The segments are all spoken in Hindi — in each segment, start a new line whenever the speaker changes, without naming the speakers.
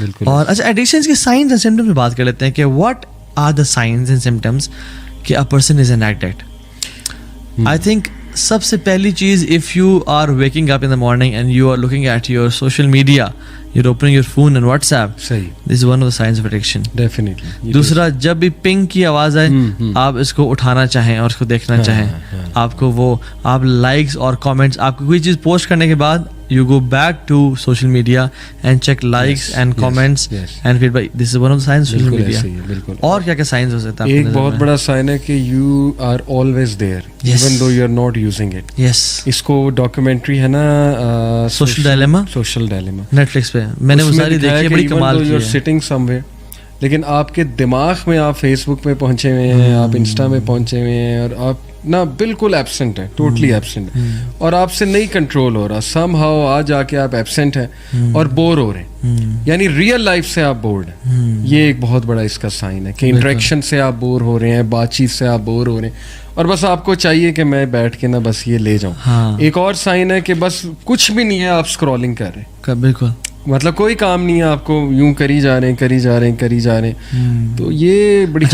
बिल्कुल।
और अच्छा, एडिक्शन के साइंस एंड सिम्टम्स में बात कर लेते हैं कि what are the science and symptoms कि a person is an addict. I think सबसे पहली चीज, if you are waking up in the morning and you are looking at your social media, you're opening your phone and WhatsApp,
सही,
this is one of the signs of addiction.
Definitely.
दूसरा, जब भी पिंग की आवाज आए आप इसको उठाना चाहें और इसको देखना चाहें, आपको वो आप लाइक्स और कमेंट्स, आपको कोई चीज पोस्ट करने के बाद you go back to social media and check likes and comments and feedback. This is one of the signs of social media.
बिल्कुल।
और क्या क्या साइंस हो सकता है?
एक बहुत बड़ा साइन है कि you are always there even though you are not using it.
Yes.
इसको डॉक्यूमेंट्री है ना,
social dilemma,
social dilemma,
Netflix पे मैंने वो सारी देखी है, बड़ी कमाल की है।
सिटिंग समवेयर, लेकिन आपके दिमाग में आप फेसबुक पे पहुंचे हुए हैं, आप इंस्टा में पहुंचे हुए हैं और आप ना बिल्कुल एब्सेंट है, टोटली एब्सेंट है और आपसे नहीं कंट्रोल हो रहा। समहाउ आज जाके आप एब्सेंट हैं और बोर हो रहे हैं, यानी रियल लाइफ से आप बोर्ड हैं। ये एक बहुत बड़ा इसका साइन है कि इंटरेक्शन से आप बोर हो रहे हैं, बातचीत से आप बोर हो रहे हैं और बस आपको चाहिए कि मैं बैठ के ना बस ये ले जाऊं। एक और साइन है कि बस कुछ भी नहीं है, आप स्क्रॉलिंग कर रहे हैं, बिल्कुल, मतलब कोई काम नहीं है, आपको यूं करी जा रहे हैं। तो ये बड़ी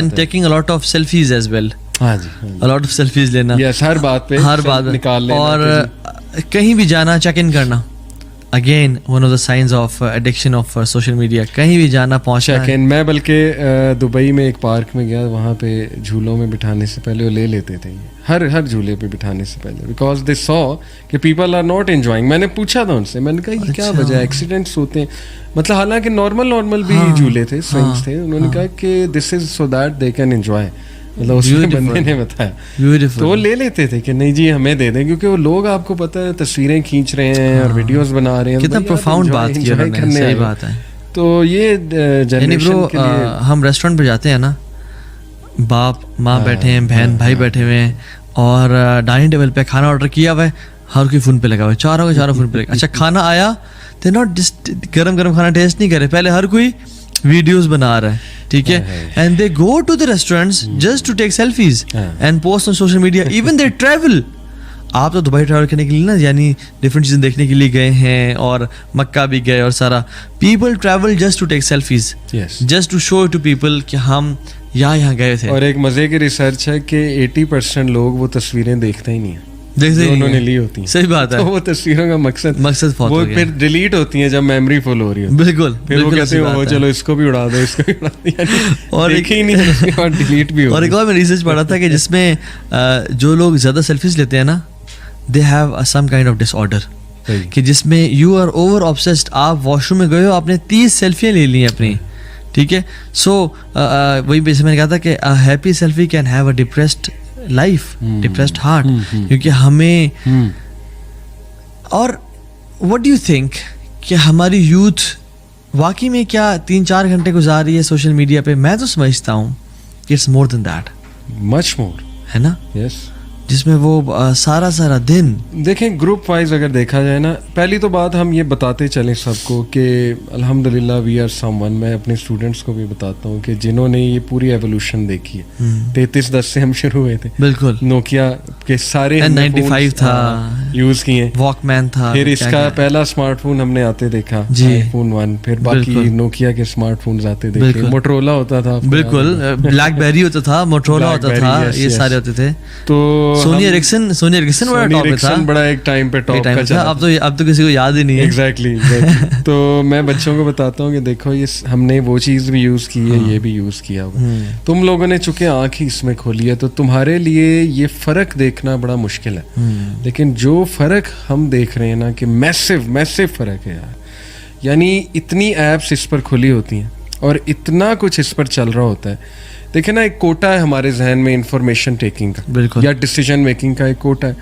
taking a lot of selfies as well.
हाँ जी,
अ लॉट ऑफ सेल्फीज लेना,
हर बात पे निकाल लेना
और कहीं भी जाना चेक इन करना, again one of the science of addiction of social media. कहीं भी जाना पहुंचना
चेक इन। मैं बल्कि दुबई में एक पार्क में गया, वहाँ पे झूलों में बिठाने से पहले वो ले लेते थे, हर झूले पे बिठाने से पहले, बिकॉज दे सॉ कि पीपल आर नॉट एंजॉइंग। मैंने पूछा था उनसे, मैंने कहा ये क्या वजह है, एक्सीडेंट्स होते हैं, मतलब हालांकि नॉर्मल भी झूले थे, स्विंग्स थे। उन्होंने कहा कि this is so that they can enjoy, मतलब उसमें बंदे ने बताया। तो वो ले लेते थे कि नहीं जी हमें दे दें, क्योंकि वो लोग आपको पता है तस्वीरें खींच रहे हैं और वीडियोस बना रहे हैं।
कितना प्रोफाउंड बात की उन्होंने, सही बात है।
तो ये जनरेशन के लिए
हम रेस्टोरेंट पे जाते हैं ना, बाप माँ बैठे हैं, बहन भाई बैठे हुए हैं और डाइनिंग टेबल पे खाना ऑर्डर किया हुआ है, हर कोई फोन पे लगा हुआ है, चारों फोन पे। अच्छा, खाना आया तो नॉट गरम खाना टेस्ट नहीं करे, पहले हर कोई वीडियोस बना रहा है, ठीक है, and they go to the restaurants just to take selfies and post on social media. Even they travel, आप तो दुबई ट्रैवल करने के लिए ना, यानी डिफरेंट चीजें देखने के लिए गए हैं और मक्का भी गए और सारा, people travel just to take selfies, just to show to people कि हम यहाँ गए थे।
और एक मजे की रिसर्च है कि 80% लोग वो तस्वीरें देखते ही नहीं है, उन्होंने ली होती है।
सही बात है।
तो वो तस्वीरों का मकसद वो फिर डिलीट होती है जब मेमोरी फुल हो रही है।
बिल्कुल,
फिर वो कहते हैं वो चलो इसको भी उड़ा दो, इसको भी उड़ा दो, और एक ही नहीं और डिलीट भी हो।
और एक और मैं रिसर्च पढ़ा था कि जिसमें जो लोग ज्यादा सेल्फीज लेते हैं ना, they have some kind of disorder, कि जिसमें यू आर ओवर ऑब्सेस्ड। आप वॉशरूम में गए हो, आपने 30 सेल्फियां ले ली अपनी, ठीक है। सो वही बेसिक मैंने कहा था कि a happy selfie can have a depressed life, depressed heart, क्योंकि हमें और व्हाट डू यू थिंक कि हमारी यूथ वाकई में क्या 3-4 घंटे गुजार रही है सोशल मीडिया पे? मैं तो समझता हूँ कि it's more than that,
much more,
है ना?
यस,
जिसमें वो सारा दिन
देखें ग्रुप वाइज अगर देखा जाए ना। पहली तो बात हम ये बताते चलें सबको कि अल्हम्दुलिल्लाह वी आर समवन, मैं अपने स्टूडेंट्स को भी बताता हूँ कि जिन्होंने ये पूरी एवोल्यूशन देखी है, 3310 से हम शुरू हुए थे, बिल्कुल, नोकिया के सारे
N95 था,
यूज किए,
वॉकमैन था,
फिर इसका पहला स्मार्टफोन हमने आते देखा, आईफोन 1, फिर बाकी नोकिया के स्मार्टफोन्स आते देखे, मोटरोला होता था, बिल्कुल,
ब्लैकबेरी होता था, मोटरोला होता था, ये सारे होते थे। तो सोनी एरिक्सन बड़ा टॉप पे था, बड़ा एक टाइम पे टॉप का था। अब तो किसी को याद ही नहीं है।
एग्जैक्टली। तो मैं बच्चों को बताता हूँ कि देखो ये हमने वो चीज भी यूज की है, ये भी यूज किया हुआ, तुम लोगों ने चूंकि आंख ही इसमें खोली है, तो तुम्हारे लिए ये फर्क देखना बड़ा मुश्किल है। लेकिन जो फर्क हम देख रहे हैं ना कि मैसिव फर्क है यार, यानी इतनी एप्स इस पर खुली होती हैं और इतना कुछ इस पर चल रहा होता है। देखिए ना, एक कोटा है हमारे जहन में इंफॉर्मेशन टेकिंग का या डिसीजन मेकिंग का, एक कोटा है।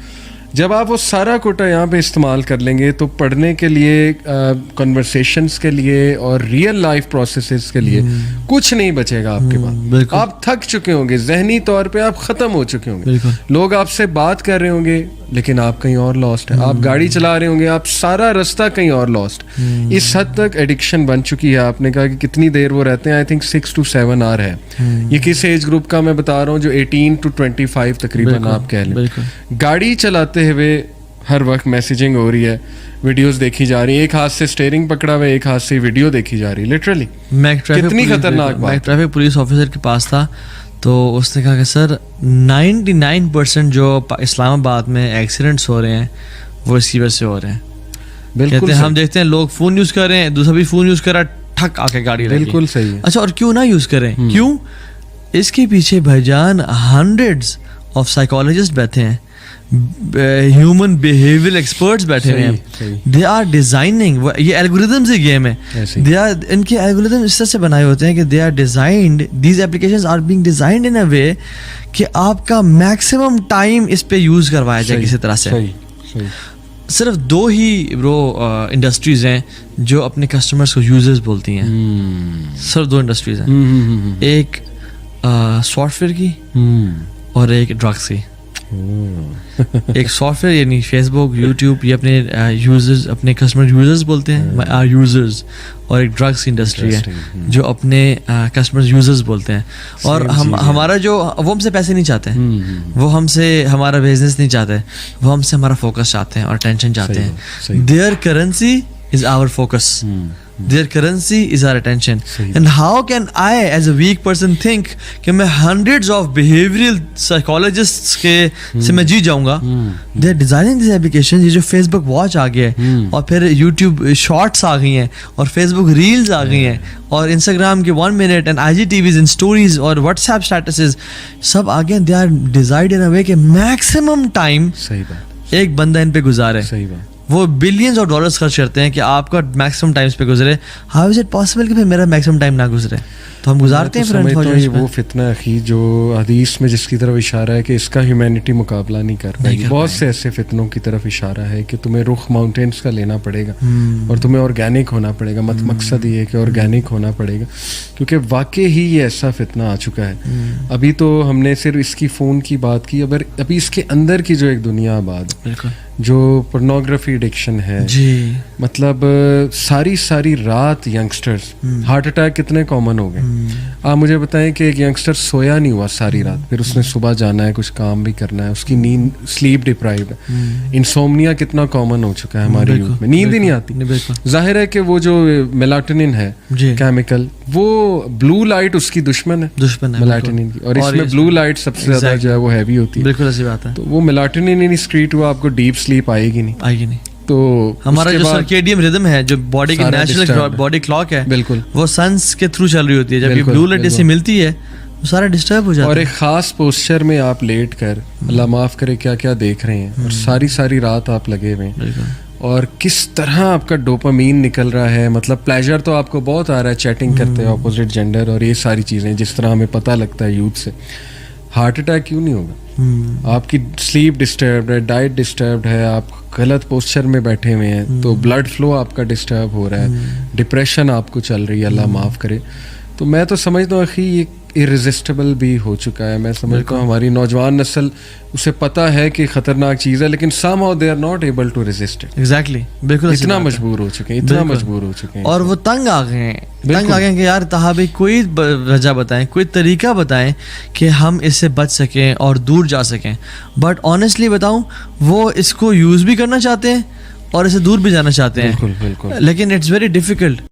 जब आप वो सारा कोटा यहाँ पे इस्तेमाल कर लेंगे तो पढ़ने के लिए, कन्वर्सेशंस के लिए और रियल लाइफ प्रोसेसेस के लिए कुछ नहीं बचेगा आपके पास। आप थक चुके होंगे, जहनी तौर पे आप खत्म हो चुके होंगे। लोग आपसे बात कर रहे होंगे लेकिन आप कहीं और लॉस्ट है, आप गाड़ी चला रहे होंगे, आप सारा रास्ता कहीं और लॉस्ट। इस हद तक एडिक्शन बन चुकी है। आपने कहा कि कितनी देर वो रहते हैं, आई थिंक 6 to 7 आवर है। ये किस एज ग्रुप का मैं बता रहा हूँ, जो 18 to 25 तकरीबन आप कह लें। गाड़ी चलाते हुए हर वक्त मैसेजिंग हो रही है, वीडियोस देखी जा रही है, एक हाथ से स्टीयरिंग पकड़ा हुआ है, एक हाथ से वीडियो देखी जा रही है, लिटरली कितनी खतरनाक बात।
मैं एक ट्रैफिक पुलिस ऑफिसर के पास था, तो उसने कहा कि सर 99% जो इस्लामाबाद में एक्सीडेंट्स हो रहे हैं वो इसकी वजह से हो रहे हैं।
बिल्कुल
कहते हैं हम देखते हैं लोग फ़ोन यूज़ कर रहे हैं, दूसरा भी फ़ोन यूज़ कर रहा है, ठक आके गाड़ी लगी।
बिल्कुल सही है।
अच्छा, और क्यों ना यूज़ करें? क्यों? इसके पीछे भाईजान हंड्रेड्स ऑफ साइकोलॉजिस्ट बैठे हैं, ह्यूमन बिहेवियर एक्सपर्ट्स बैठे हुए हैं। दे आर डिजाइनिंग, ये एल्गोरिथम्स ही गेम है, दे आर, इनके एल्गोरिथम इस तरह से बनाए होते हैं कि they are designed, these applications are being designed in a way कि आपका मैक्सिमम टाइम इस पे यूज करवाया जाए किसी तरह से। सिर्फ दो ही ब्रो इंडस्ट्रीज हैं जो अपने कस्टमर्स को यूजर्स बोलती हैं। सिर्फ दो इंडस्ट्रीज हैं, एक सॉफ्टवेयर की और एक ड्रग्स की। एक सॉफ्टवेयर यानी फेसबुक, यूट्यूब, ये अपने यूजर्स, अपने कस्टमर यूजर्स बोलते हैं, आर यूजर्स, और एक ड्रग्स इंडस्ट्री है जो अपने कस्टमर यूजर्स बोलते हैं। और हमारा जो, वो हमसे पैसे नहीं चाहते हैं, वो हमसे हमारा बिजनेस नहीं चाहते, वो हमसे हमारा फोकस चाहते हैं और अटेंशन चाहते हैं। Their currency is our focus, their currency is our attention. And how can I as a weak person think कि मैं hundreds of behavioral psychologists के से मैं जी जाऊंगा? They are designing these applications। ये जो Facebook Watch आ गया है, और फिर YouTube Shorts आ गई हैं, और Facebook Reels आ गई हैं, और Instagram के 1 minute and IGTVs and stories और WhatsApp statuses सब आ गए। They are designed in a way कि maximum time
सही बात
एक बंदा इन पे गुजारे।
सही बात।
वो बिलियंस ऑफ डॉलर्स खर्च करते हैं कि आपका मैक्सिमम टाइम्स पे गुजरे। हाउ इज इट पॉसिबल कि फिर मेरा मैक्सिमम टाइम ना गुजरे? तो हम गुजारते हैं
फिर ये वो फितना अखी जो हदीस में जिसकी तरफ इशारा है कि इसका ह्यूमैनिटी मुकाबला नहीं कर पाएगी। बहुत से ऐसे फितनों की तरफ इशारा है कि तुम्हें रुख माउंटेन्स का लेना पड़ेगा और तुम्हें ऑर्गेनिक होना पड़ेगा। मकसद ये है कि ऑर्गेनिक होना पड़ेगा, क्योंकि वाकई ही ये ऐसा फितना आ चुका है। अभी तो हमने सिर्फ इसकी फ़ोन की बात की, अभी इसके अंदर की जो एक दुनिया आबाद, जो पोर्नोग्राफी एडिक्शन है जी, मतलब सारी रात यंगस्टर्स, हार्ट अटैक कितने कॉमन हो गए। आप मुझे बताएं कि एक यंगस्टर सोया नहीं हुआ सारी रात, फिर उसने सुबह जाना है, कुछ काम भी करना है, उसकी नींद, स्लीप डिप्राइव्ड है। इंसोम्निया कितना कॉमन हो चुका है हमारे यूथ में, नींद ही नहीं आती। जाहिर है कि वो जो मेलाटोनिन है केमिकल, वो ब्लू लाइट उसकी दुश्मन है मेलाटोनिन की, और इसमें ब्लू लाइट सबसे ज्यादा जो है वो हैवी होती है।
बिल्कुल ऐसी बात है।
तो वो मेलाटोनिन इंक्रीट हुआ, आपको डीप स्लीप आएगी नहीं। तो
हमारा जो सर्केडियन रिदम है, जो बॉडी की नेचुरल बॉडी क्लॉक है, बिल्कुल वो सन्स के थ्रू चल रही होती है। जब ये ब्लू लाइट जैसे मिलती है वो सारा डिस्टर्ब हो जाता है।
और एक खास पोस्चर में आप लेट कर, अल्लाह माफ करे, क्या क्या देख रहे हैं, और सारी रात आप लगे हुए हैं, और किस तरह आपका डोपामीन निकल रहा है। मतलब प्लेजर तो आपको बहुत आ रहा है चैटिंग करते हैं ऑपोजिट जेंडर और ये सारी चीज़ें, जिस तरह हमें पता लगता है यूथ से। हार्ट अटैक क्यों नहीं होगा? आपकी स्लीप डिस्टर्ब्ड है, डाइट डिस्टर्ब्ड है, आप गलत पोस्चर में बैठे हुए हैं, तो ब्लड फ्लो आपका डिस्टर्ब हो रहा है, डिप्रेशन आपको चल रही है, अल्लाह माफ़ करे। तो मैं तो समझता हूँ कि ये इररेजिस्टिबल भी हो चुका है। मैं समझता हूँ हमारी नौजवान नस्ल, उसे पता है कि खतरनाक चीज़ है, लेकिन somehow they are not able to resist it।
Exactly, बिल्कुल
इतना मजबूर हो चुके हैं, इतना मजबूर हो चुके हैं,
और वो तंग आ गए हैं कि यार तहाबी कोई वजह बताएं, कोई तरीका बताएं कि हम इससे बच सकें और दूर जा सकें। बट ऑनेस्टली बताऊं, वो इसको यूज़ भी करना चाहते हैं और इससे दूर भी जाना चाहते हैं,
बिल्कुल,
लेकिन इट्स वेरी डिफिकल्ट।